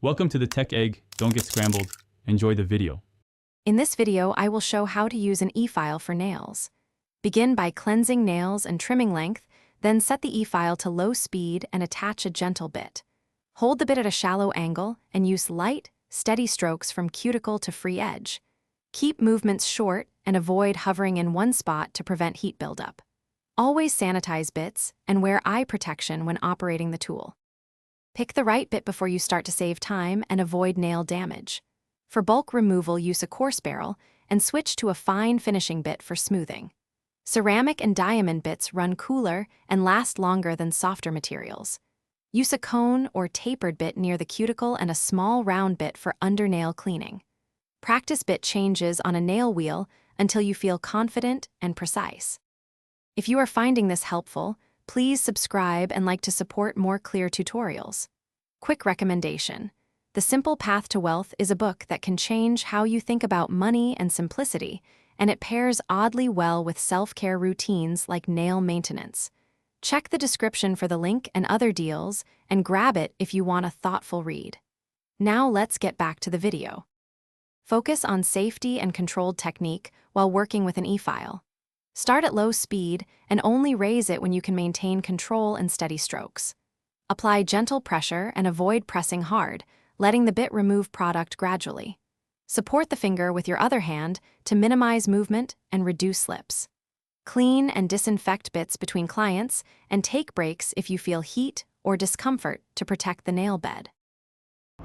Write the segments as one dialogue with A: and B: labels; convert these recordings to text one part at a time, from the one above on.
A: Welcome to the Tech Egg. Don't get scrambled. Enjoy the video.
B: In this video, I will show how to use an e-file for nails. Begin by cleansing nails and trimming length, then set the e-file to low speed and attach a gentle bit. Hold the bit at a shallow angle and use light, steady strokes from cuticle to free edge. Keep movements short and avoid hovering in one spot to prevent heat buildup. Always sanitize bits and wear eye protection when operating the tool. Pick the right bit before you start to save time and avoid nail damage. For bulk removal, use a coarse barrel and switch to a fine finishing bit for smoothing. Ceramic and diamond bits run cooler and last longer than softer materials. Use a cone or tapered bit near the cuticle and a small round bit for undernail cleaning. Practice bit changes on a nail wheel until you feel confident and precise. If you are finding this helpful, please subscribe and like to support more clear tutorials. Quick recommendation: The Simple Path to Wealth is a book that can change how you think about money and simplicity, and it pairs oddly well with self-care routines like nail maintenance. Check the description for the link and other deals, and grab it if you want a thoughtful read. Now let's get back to the video. Focus on safety and controlled technique while working with an e-file. Start at low speed and only raise it when you can maintain control and steady strokes. Apply gentle pressure and avoid pressing hard, letting the bit remove product gradually. Support the finger with your other hand to minimize movement and reduce slips. Clean and disinfect bits between clients and take breaks if you feel heat or discomfort to protect the nail bed.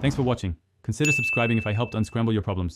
A: Thanks for watching. Consider subscribing if I helped unscramble your problems.